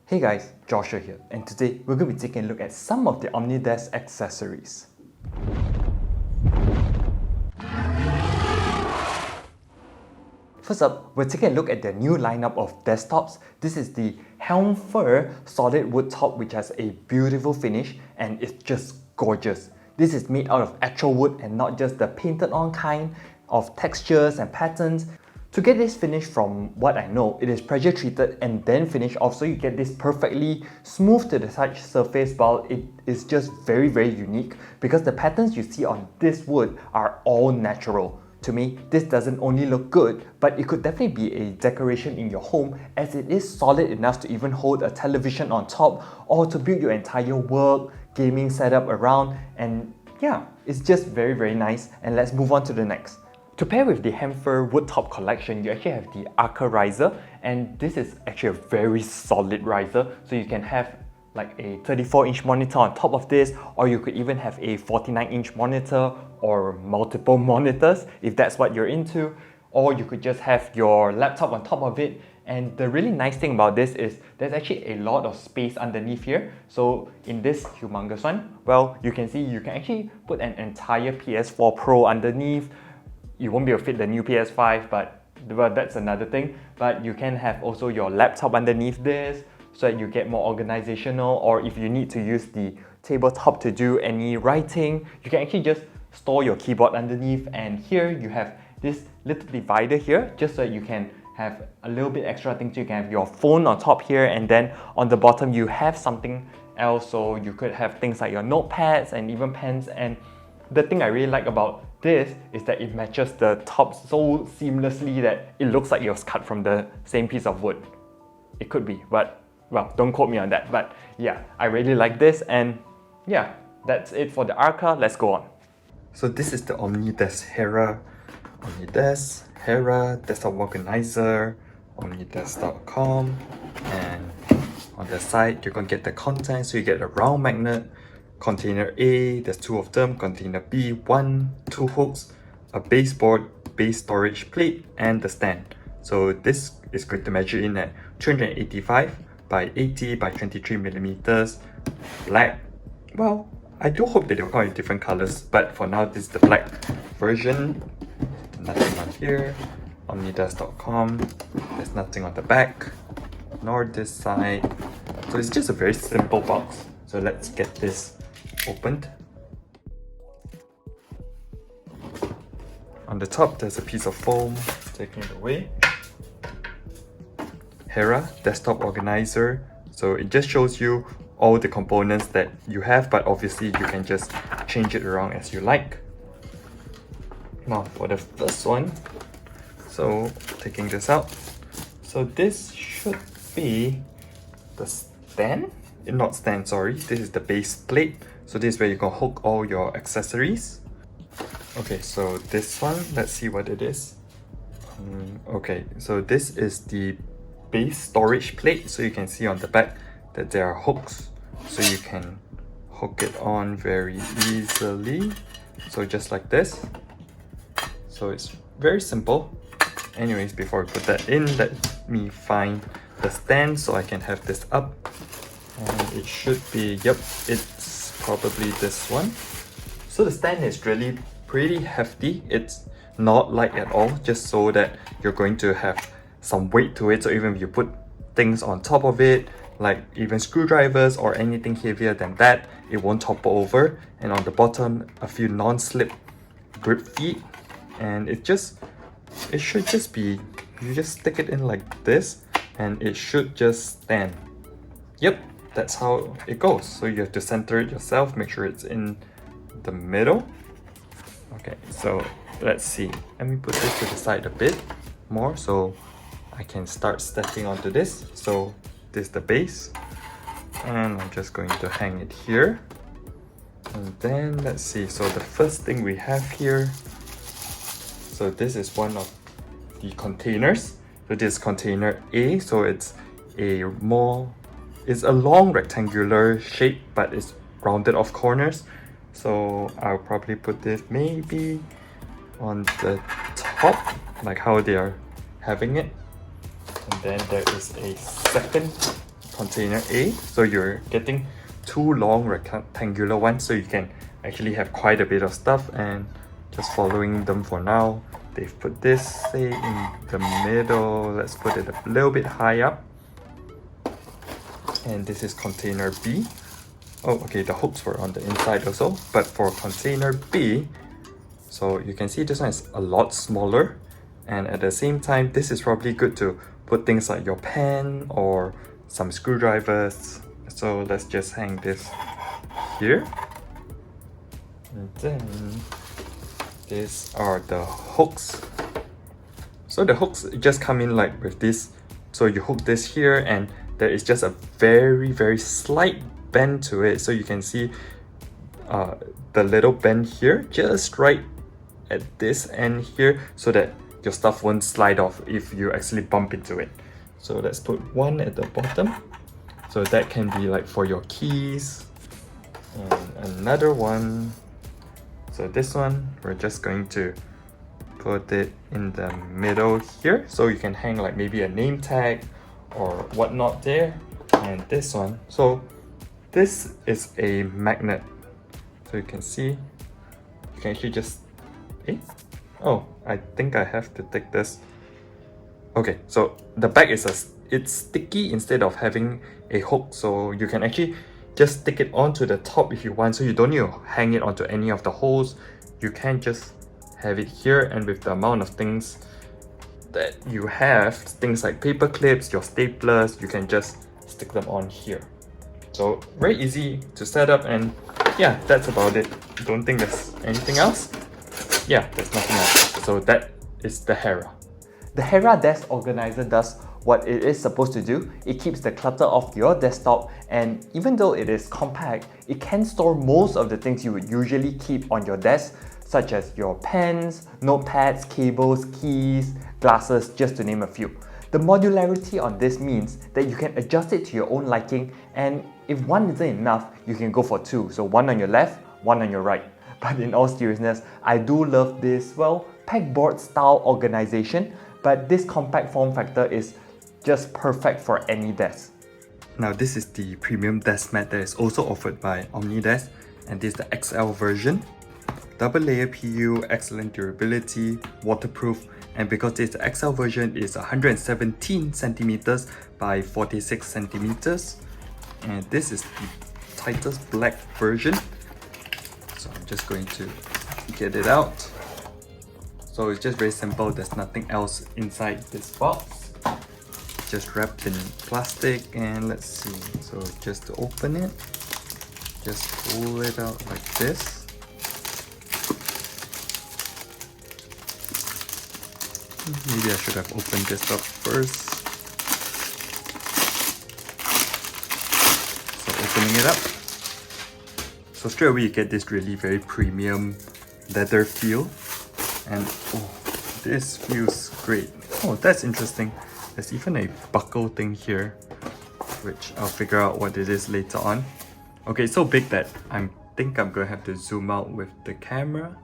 Hey guys, Joshua here, and today we're going to be taking a look at some of the Omnidesk accessories. First up, we're taking a look at their new lineup of desktops. This is the Helm Fir solid wood top, which has a beautiful finish and it's just gorgeous. This is made out of actual wood and not just the painted on kind of textures and patterns. To get this finish, from what I know, it is pressure treated and then finished off, so you get this perfectly smooth to the touch surface, while it is just very unique because the patterns you see on this wood are all natural. To me, this doesn't only look good, but it could definitely be a decoration in your home, as it is solid enough to even hold a television on top or to build your entire work, gaming setup around, and yeah, it's just very nice. And let's move on to the next. To pair with the Hemfer wood top collection, you actually have the Arca riser, and this is actually a very solid riser, so you can have like a 34-inch monitor on top of this, or you could even have a 49-inch monitor or multiple monitors if that's what you're into, or you could just have your laptop on top of it. And the really nice thing about this is there's actually a lot of space underneath here. So in this humongous one, well, you can see you can actually put an entire PS4 Pro underneath. You won't be able to fit the new PS5, but well, that's another thing. But you can have also your laptop underneath this so that you get more organizational, or if you need to use the tabletop to do any writing, you can actually just store your keyboard underneath. And here you have this little divider here just so that you can have a little bit extra things. You can have your phone on top here, and then on the bottom you have something else, so you could have things like your notepads and even pens. And the thing I really like about this is that it matches the top so seamlessly that it looks like it was cut from the same piece of wood. It could be, but well, don't quote me on that. But yeah, I really like this, and yeah, that's it for the Arca. Let's go on. So this is the Omnidesk Hera. Omnidesk Hera desktop organizer, omnidesk.com, and on the side you're gonna get the content. So you get a round magnet, container A, there's two of them, container B, 2 hooks, a baseboard, base storage plate, and the stand. So this is going to measure in at 285 by 80 by 23 millimeters, black. Well, I do hope that they'll come in different colors, but for now this is the black version. Nothing on here. Omnidesk.com, there's nothing on the back nor this side, so it's just a very simple box. So let's get this opened. On the top there's a piece of foam, taking it away. Hera desktop organizer, so it just shows you all the components that you have, but obviously you can just change it around as you like. Now for the first one, so taking this out, so this should be the stand, not stand, sorry, this is the base plate. So this is where you can hook all your accessories. Okay, so this one, let's see what it is. Okay, so this is the base storage plate. So you can see on the back that there are hooks, so you can hook it on very easily. So just like this. So it's very simple. Anyways, before we put that in, let me find the stand so I can have this up. And it should be, yep, it's probably this one. So the stand is really pretty hefty. It's not light at all, just so that you're going to have some weight to it. So even if you put things on top of it, like even screwdrivers or anything heavier than that, it won't topple over. And on the bottom, a few non-slip grip feet, and it should just be, you just stick it in like this and it should just stand. Yep, that's how it goes. So you have to center it yourself, make sure it's in the middle. Okay, so let's see, let me put this to the side a bit more so I can start stepping onto this. So this is the base, and I'm just going to hang it here. And then let's see, so the first thing we have here, so this is one of the containers. So this is container A, so it's a long rectangular shape, but it's rounded off corners. So I'll probably put this maybe on the top, like how they are having it. And then there is a second container A. So you're getting two long rectangular ones, so you can actually have quite a bit of stuff. And just following them for now, they've put this, say, in the middle. Let's put it a little bit high up. And this is container B. Oh, okay, the hooks were on the inside also. But for container B, so you can see this one is a lot smaller. And at the same time, this is probably good to put things like your pen or some screwdrivers. So let's just hang this here. And then these are the hooks. So the hooks just come in like with this. So you hook this here and there is just a very slight bend to it. So you can see the little bend here just right at this end here, so that your stuff won't slide off if you actually bump into it. So let's put one at the bottom. So that can be like for your keys. And another one. So this one, we're just going to put it in the middle here. So you can hang like maybe a name tag or whatnot there. And this one. So this is a magnet. So you can see, you can actually just, oh, I think I have to take this. Okay, so the back is it's sticky instead of having a hook, so you can actually just stick it onto the top if you want, so you don't need to hang it onto any of the holes. You can just have it here, and with the amount of things that you have, things like paper clips, your staplers, you can just stick them on here. So very easy to set up, and yeah, that's about it. Don't think there's anything else. Yeah, there's nothing else. So that is the Hera. The Hera Desk Organizer does what it is supposed to do. It keeps the clutter off your desktop, and even though it is compact, it can store most of the things you would usually keep on your desk, such as your pens, notepads, cables, keys, glasses, just to name a few. The modularity on this means that you can adjust it to your own liking, and if one isn't enough, you can go for two. So one on your left, one on your right. But in all seriousness, I do love this, well, pegboard style organization, but this compact form factor is just perfect for any desk. Now this is the premium desk mat that is also offered by Omnidesk, and this is the XL version. Double layer PU, excellent durability, waterproof, and because this XL version is 117 centimeters by 46 centimeters, and this is the Titus black version. So I'm just going to get it out. So it's just very simple, there's nothing else inside this box. Just wrapped in plastic, and let's see. So just to open it, just pull it out like this. Maybe I should have opened this up first. So opening it up. So straight away you get this really very premium leather feel. And oh, this feels great. Oh, that's interesting. There's even a buckle thing here, which I'll figure out what it is later on. Okay, it's so big that I think I'm gonna have to zoom out with the camera.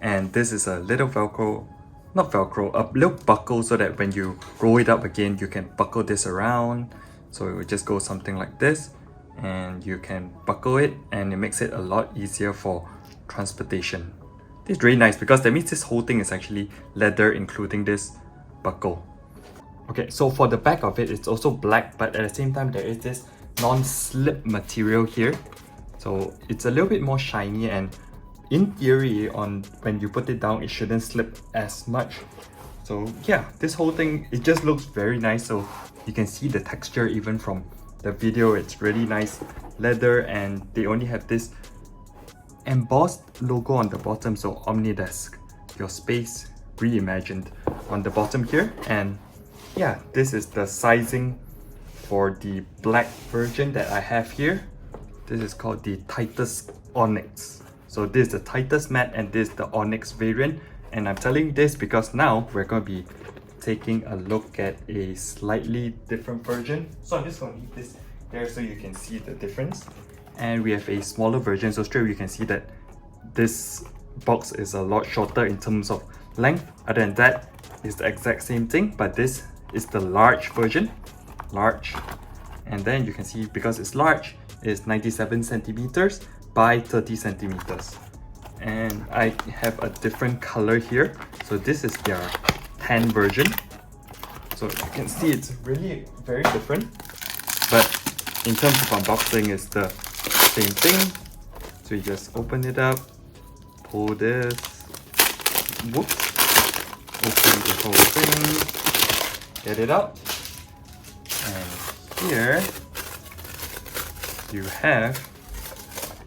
And this is a little Velcro, not Velcro, a little buckle, so that when you roll it up again, you can buckle this around. So it would just go something like this, and you can buckle it, and it makes it a lot easier for transportation. This is really nice because that means this whole thing is actually leather, including this buckle. Okay, so for the back of it, it's also black, but at the same time there is this non-slip material here. So it's a little bit more shiny, and in theory, when you put it down, it shouldn't slip as much. So yeah, this whole thing, it just looks very nice. So you can see the texture even from the video. It's really nice leather, and they only have this embossed logo on the bottom, so Omnidesk, your space reimagined, on the bottom here. And yeah, this is the sizing for the black version that I have here. This is called the Titus Onyx. So this is the Titus mat, and this is the Onyx variant. And I'm telling you this because now we're going to be taking a look at a slightly different version. So I'm just going to leave this there so you can see the difference. And we have a smaller version, so straight away you can see that this box is a lot shorter in terms of length. Other than that, it's the exact same thing, but this is the large version. Large. And then you can see, because it's large, it's 97 centimeters by 30 centimeters. And I have a different color here. So this is their tan version. So you can see it's really very different. But in terms of unboxing, it's the same thing. So you just open it up, pull this, whoops, open the whole thing, get it out. And here you have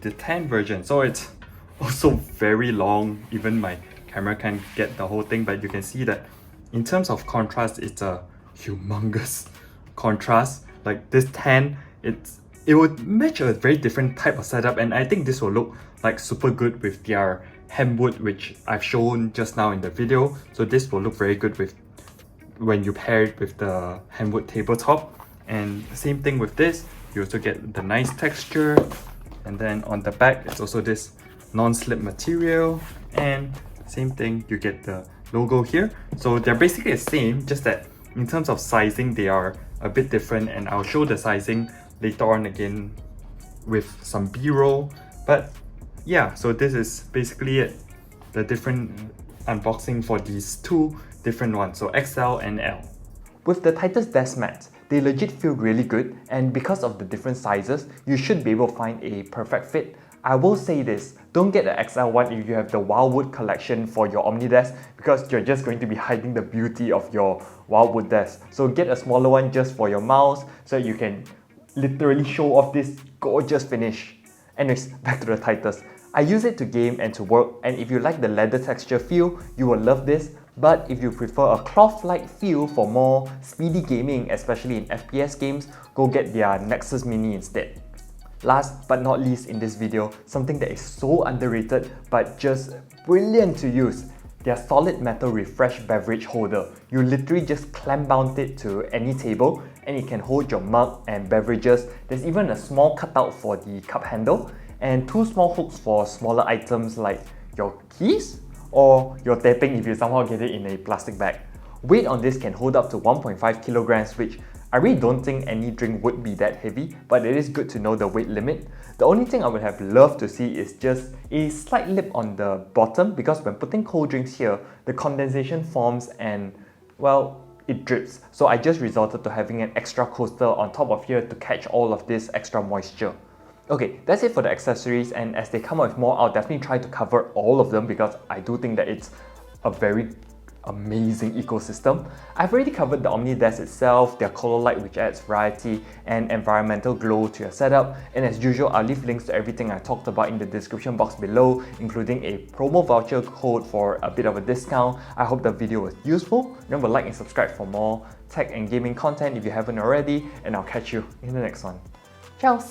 the tan version. So it's also very long. Even my camera can't get the whole thing, but you can see that in terms of contrast, it's a humongous contrast. Like this tan, it would match a very different type of setup, and I think this will look like super good with their hemwood, which I've shown just now in the video. So this will look very good with when you pair it with the hemwood tabletop. And same thing with this, you also get the nice texture. And then on the back, it's also this non-slip material, and same thing, you get the logo here. So they're basically the same, just that in terms of sizing, they are a bit different, and I'll show the sizing later on again with some b-roll. But yeah, so this is basically it, the different unboxing for these two different ones, so XL and L. With the Titus desk mats, they legit feel really good, and because of the different sizes, you should be able to find a perfect fit. I will say this, don't get the XL one if you have the Wildwood collection for your Omnidesk, because you're just going to be hiding the beauty of your Wildwood desk. So get a smaller one just for your mouse, so you can literally show off this gorgeous finish. Anyways, back to the Titus. I use it to game and to work, and if you like the leather texture feel, you will love this. But if you prefer a cloth-like feel for more speedy gaming, especially in FPS games, go get their Nexus Mini instead. Last but not least in this video, something that is so underrated but just brilliant to use, their solid metal refresh beverage holder. You literally just clamp mount it to any table and it can hold your mug and beverages. There's even a small cutout for the cup handle and two small hooks for smaller items like your keys or your tapping if you somehow get it in a plastic bag. Weight on this can hold up to 1.5 kilograms, which I really don't think any drink would be that heavy, but it is good to know the weight limit. The only thing I would have loved to see is just a slight lip on the bottom, because when putting cold drinks here, the condensation forms and, well, it drips. So I just resorted to having an extra coaster on top of here to catch all of this extra moisture. Okay, that's it for the accessories, and as they come out with more, I'll definitely try to cover all of them because I do think that it's a very amazing ecosystem. I've already covered the Omnidesk itself, their color light which adds variety and environmental glow to your setup, and as usual I'll leave links to everything I talked about in the description box below, including a promo voucher code for a bit of a discount. I hope the video was useful. Remember, like and subscribe for more tech and gaming content if you haven't already, and I'll catch you in the next one. Ciao!